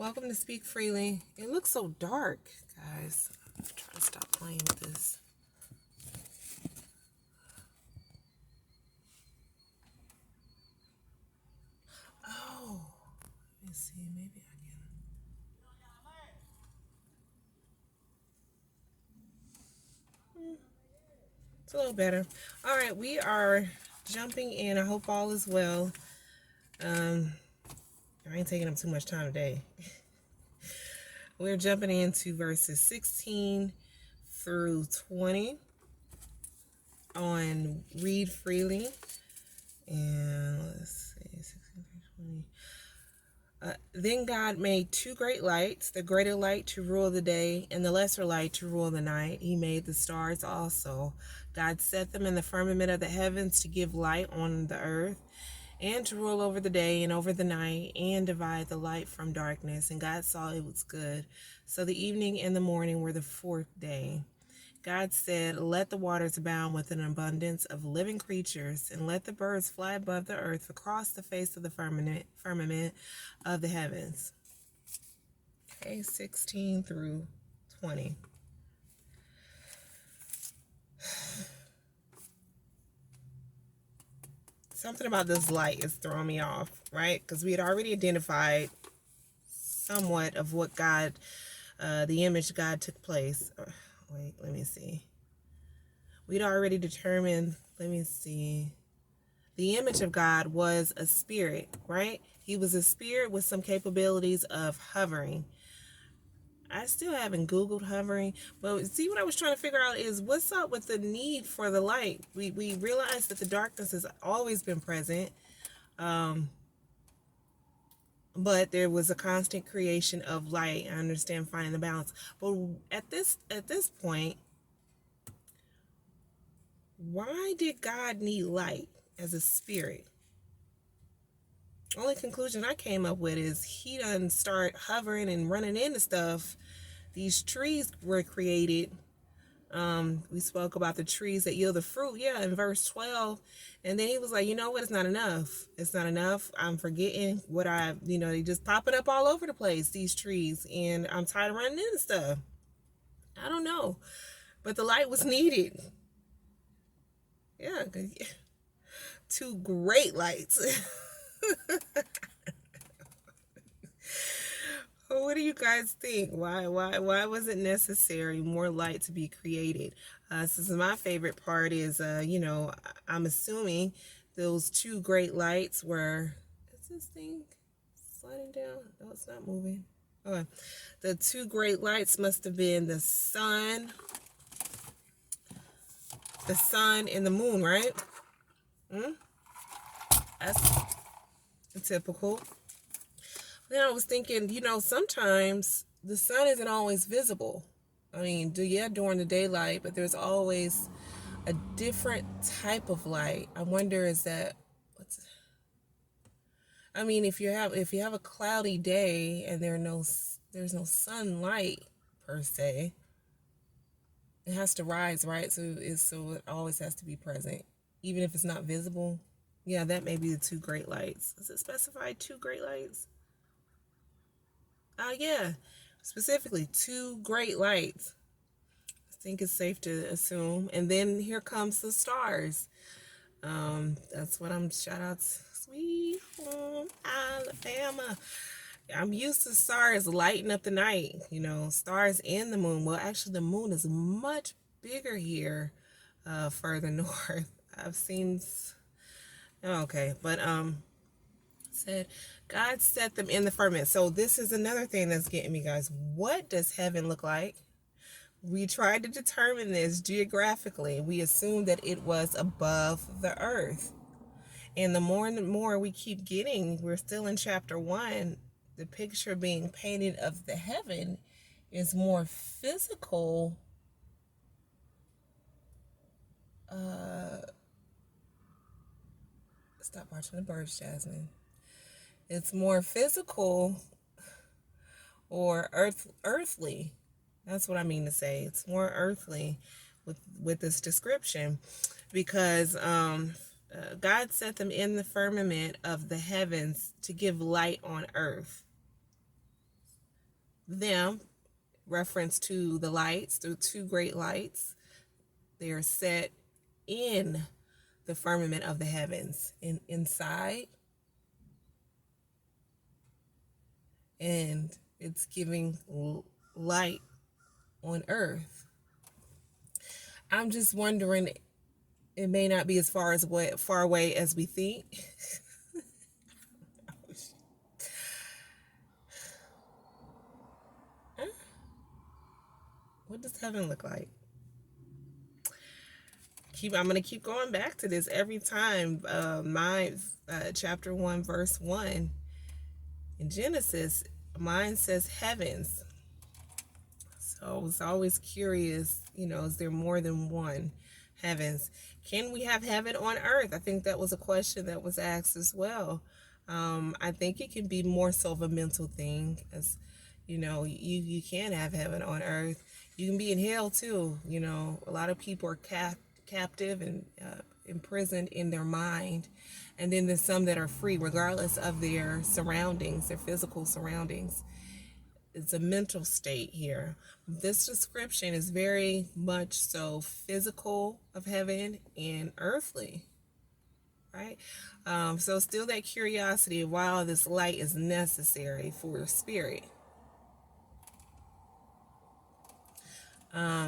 Welcome to Speak Freely. It looks so dark, guys. I'm trying to stop playing with this. Oh, let me see. Maybe I can. It's a little better. All right, we are jumping in. I hope all is well. I ain't taking up too much time today. We're jumping into verses 16 through 20 on Read Freely. And let's see, 16 through 20. Then God made two great lights, the greater light to rule the day and the lesser light to rule the night. He made the stars also. God set them in the firmament of the heavens to give light on the earth and to rule over the day and over the night and divide the light from darkness. And God saw it was good. So the evening and the morning were the fourth day. God said, let the waters abound with an abundance of living creatures, and let the birds fly above the earth across the face of the firmament of the heavens. Okay, 16 through 20. Something about this light is throwing me off, right? Because we had already identified somewhat of what God, the image God took place. Wait, let me see. We'd already determined, let me see. The image of God was a spirit, right? He was a spirit with some capabilities of hovering. I still haven't Googled hovering, but see what I was trying to figure out is what's up with the need for the light. We realized that the darkness has always been present, but there was a constant creation of light. I understand finding the balance, but at this point, why did God need light as a spirit? Only conclusion I came up with is he done start hovering and running into stuff. These trees were created. We spoke about the trees that yield the fruit, in verse 12. And then he was like, you know what? It's not enough. It's not enough. I'm forgetting what they just popping up all over the place, these trees. And I'm tired of running into stuff. I don't know. But the light was needed. Yeah. Two great lights. What do you guys think? Why was it necessary more light to be created? This is my favorite part is, I'm assuming those two great lights were, is this thing sliding down? No, it's not moving. Okay. The two great lights must have been the sun and the moon, right? That's typical. Then I was thinking, sometimes the sun isn't always visible. I mean, during the daylight, but there's always a different type of light. I wonder, if you have a cloudy day and there's no sunlight per se, it has to rise, right? So it always has to be present, even if it's not visible. Yeah, that may be the two great lights. Does it specify two great lights? Yeah, specifically two great lights. I think it's safe to assume. And then here comes the stars. That's what shout out to sweet home Alabama. I'm used to stars lighting up the night, stars and the moon. Well, actually the moon is much bigger here, further north. I've seen, okay, but, said God set them in the firmament. So this is another thing that's getting me, guys. What does heaven look like? We tried to determine this geographically. We assumed that it was above the earth. And the more we keep getting, we're still in chapter 1, the picture being painted of the heaven is more physical. Stop watching the birds, Jasmine. It's more physical or earthly. That's what I mean to say. It's more earthly with this description because God set them in the firmament of the heavens to give light on earth. them, reference to the lights, the two great lights. They are set in the firmament of the heavens, inside, and it's giving light on earth. I'm just wondering, it may not be as far away as we think. What does heaven look like? I'm gonna keep going back to this every time. Chapter 1, verse 1 in Genesis, mine says heavens. So I was always curious, is there more than one heavens? Can we have heaven on earth? I think that was a question that was asked as well. I think it can be more so of a mental thing, as you can have heaven on earth. You can be in hell too. A lot of people are captive and imprisoned in their mind, and then there's some that are free regardless of their surroundings, their physical surroundings. It's a mental state here. This description is very much so physical of heaven and earthly, right? So still that curiosity of why this light is necessary for your spirit.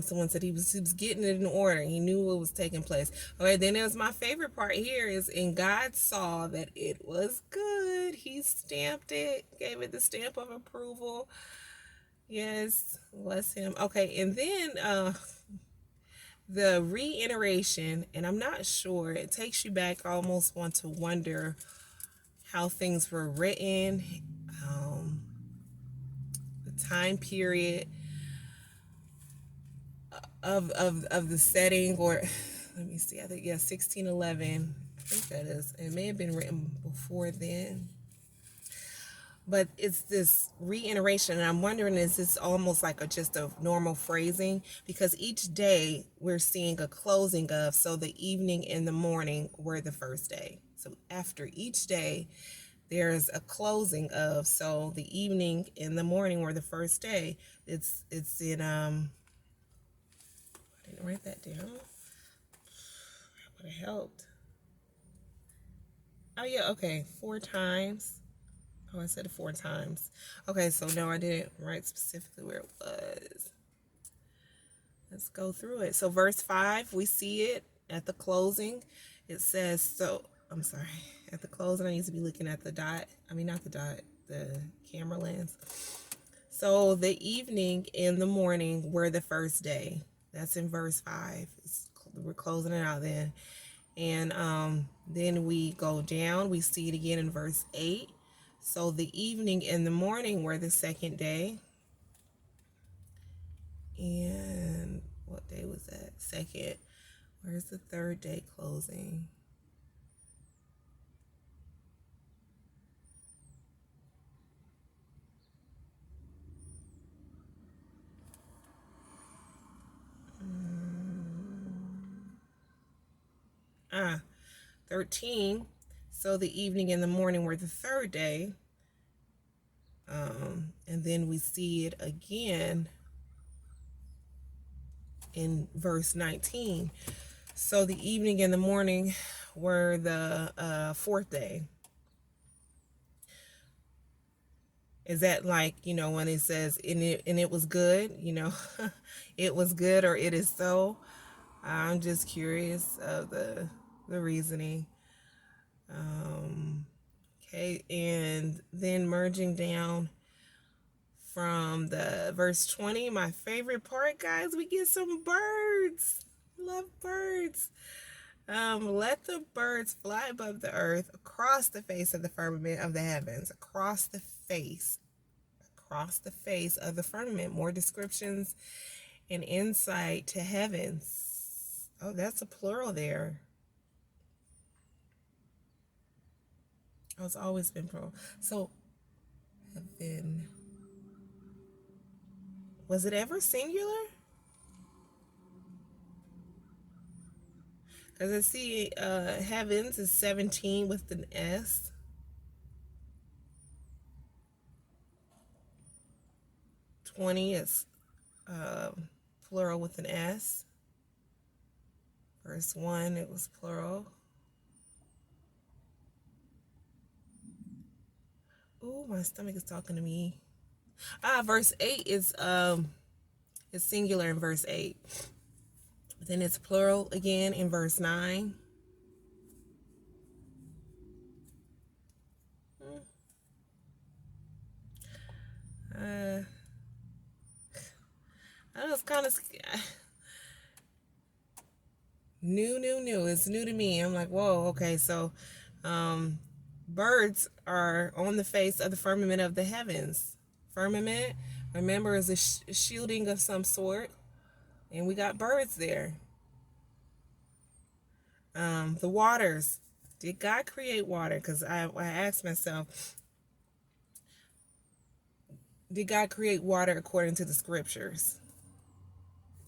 Someone said he was getting it in order. He knew what was taking place. Okay, then there's my favorite part here is, and God saw that it was good. He stamped it, gave it the stamp of approval. Yes, bless him. Okay, and then the reiteration, and I'm not sure, it takes you back, I almost want to wonder how things were written, the time period of the setting, or let me see, I think 1611. I think that is. It may have been written before then, but it's this reiteration, and I'm wondering, is this almost like just a normal phrasing? Because each day we're seeing a closing of, so the evening and the morning were the first day. So after each day, there's a closing of, so the evening and the morning were the first day. It's in I didn't write that down. That would have helped. Oh yeah, okay, 4 times. Oh, I said it 4 times. Okay, so no, I didn't write specifically where it was. Let's go through it. So verse 5, we see it at the closing. It says, so, I'm sorry, at the closing, I need to be looking at the dot. I mean, not the dot, the camera lens. So the evening and the morning were the first day. That's in verse 5. We're closing it out then. And then we go down. We see it again in verse 8. So the evening and the morning were the second day. And what day was that? Second. Where's the third day closing? Ah, 13. So the evening and the morning were the third day. And then we see it again in verse 19. So the evening and the morning were the fourth day. Is that like, when it says, and it was good, it was good, or it is so? I'm just curious of the reasoning. Okay, and then merging down from the verse 20, my favorite part, guys, we get some birds. Love birds. Let the birds fly above the earth, across the face of the firmament of the heavens, across the face of the firmament. More descriptions and insight to heavens. Oh, that's a plural there. Oh, it's always been plural. So, heaven. Was it ever singular? Because I see heavens is 17 with an S. 20 is plural with an S. Verse 1, it was plural. Ooh, my stomach is talking to me. Verse 8 is singular in verse 8. Then it's plural again in verse 9. I was kind of new. It's new to me. I'm like, whoa, okay. So, birds are on the face of the firmament of the heavens. Firmament, remember, is a shielding of some sort, and we got birds there. The waters. Did God create water? Because I asked myself, did God create water according to the scriptures?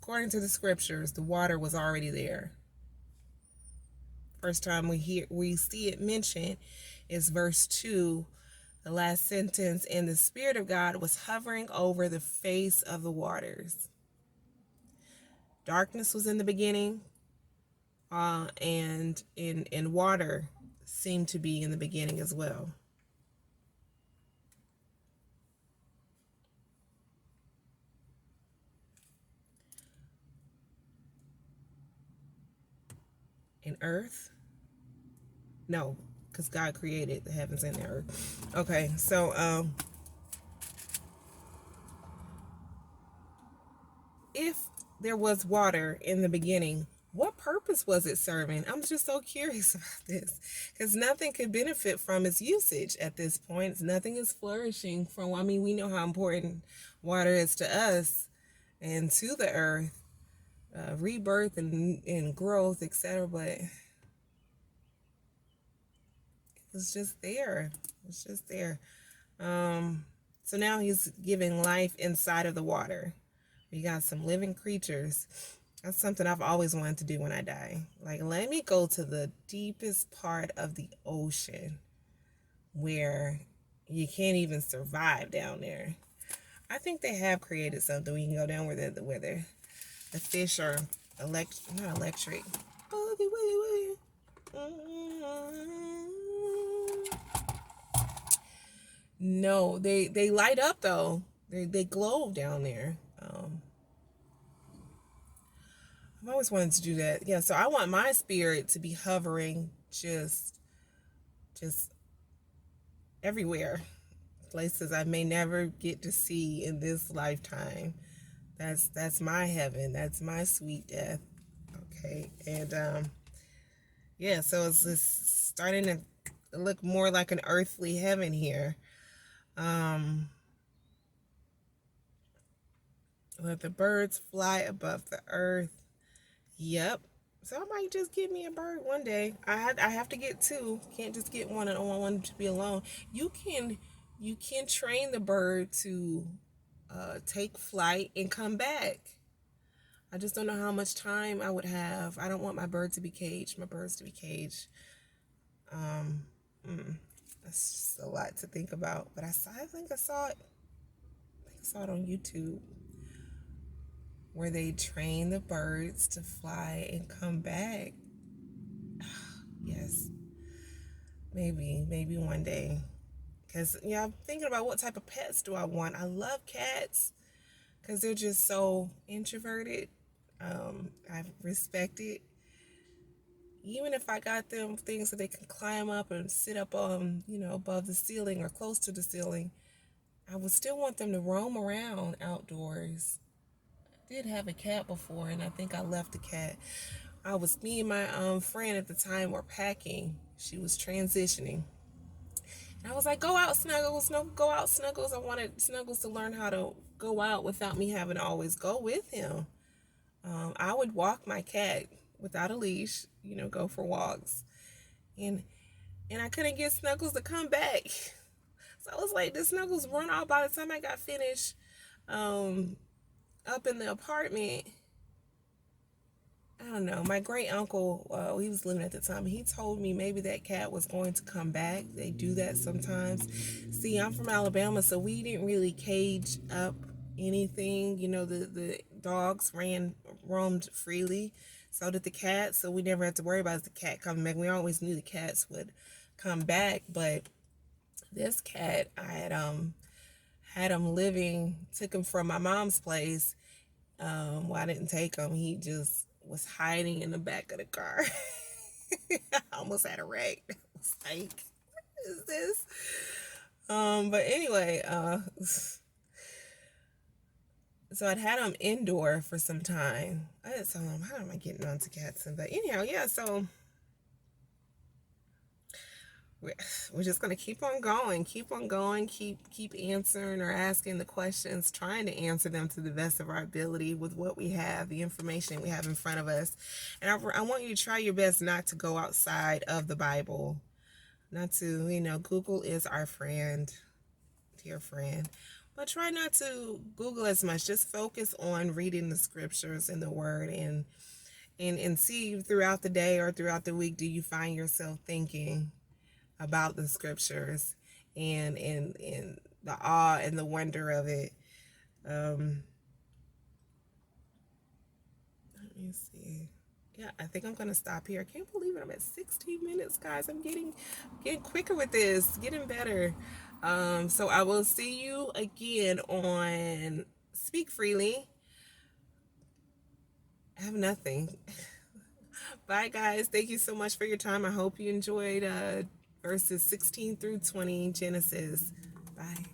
According to the scriptures, the water was already there. First time we see it mentioned is verse 2, the last sentence, and the Spirit of God was hovering over the face of the waters. Darkness was in the beginning, and water seemed to be in the beginning as well. In earth? No, because God created the heavens and the earth. Okay, so if there was water in the beginning, what purpose was it serving? I'm just so curious about this, because nothing could benefit from its usage at this point. Nothing is flourishing from, I mean, we know how important water is to us and to the earth, rebirth and growth, etc. But it was just there. It's just there. So now he's giving life inside of the water. We got some living creatures. That's something I've always wanted to do when I die. Like, let me go to the deepest part of the ocean where you can't even survive down there. I think they have created something we can go down where the fish are not electric. No, they light up though. They glow down there. I've always wanted to do that. Yeah, so I want my spirit to be hovering just everywhere. Places I may never get to see in this lifetime. That's my heaven. That's my sweet death. Okay. And yeah, so it's just starting to look more like an earthly heaven here. Let the birds fly above the earth. Yep. So I might just get me a bird one day. I have to get two. Can't just get one. I don't want one to be alone. You can train the bird to take flight and come back. I just don't know how much time I would have. I don't want my bird to be caged. My birds to be caged. That's just a lot to think about. But I think I saw it on YouTube, where they train the birds to fly and come back. Yes, maybe one day. Because, I'm thinking about what type of pets do I want. I love cats because they're just so introverted. I respect it. Even if I got them things that they can climb up and sit up on, above the ceiling or close to the ceiling, I would still want them to roam around outdoors. I did have a cat before, and I think I left the cat. Me and my friend at the time were packing. She was transitioning. And I was like, go out, Snuggles. No, go out, Snuggles. I wanted Snuggles to learn how to go out without me having to always go with him. I would walk my cat without a leash, go for walks. And I couldn't get Snuggles to come back. So I was like, did Snuggles run off by the time I got finished up in the apartment? I don't know. My great uncle, he was living at the time, he told me maybe that cat was going to come back. They do that sometimes. See, I'm from Alabama, so we didn't really cage up anything. You know, the dogs roamed freely. So did the cats. So we never had to worry about the cat coming back. We always knew the cats would come back. But this cat, I had him living, took him from my mom's place. Well, I didn't take him. He just was hiding in the back of the car. I almost had a wreck. I was like, what is this? But anyway, so I'd had him indoor for some time. I didn't tell him, how am I getting onto cats? But anyhow, yeah, so we're just gonna keep on going, keep answering or asking the questions, trying to answer them to the best of our ability with what we have, the information we have in front of us. And I want you to try your best not to go outside of the Bible, not to, Google is our friend, dear friend, but try not to Google as much. Just focus on reading the scriptures and the word, and see throughout the day or throughout the week, do you find yourself thinking about the scriptures and the awe and the wonder of it. Let me see. Yeah, I think I'm gonna stop here. I can't believe it. I'm at 16 minutes, guys. I'm getting quicker with this, getting better. So I will see you again on Speak Freely. I have nothing. Bye, guys. Thank you so much for your time. I hope you enjoyed verses 16 through 20 Genesis. Bye.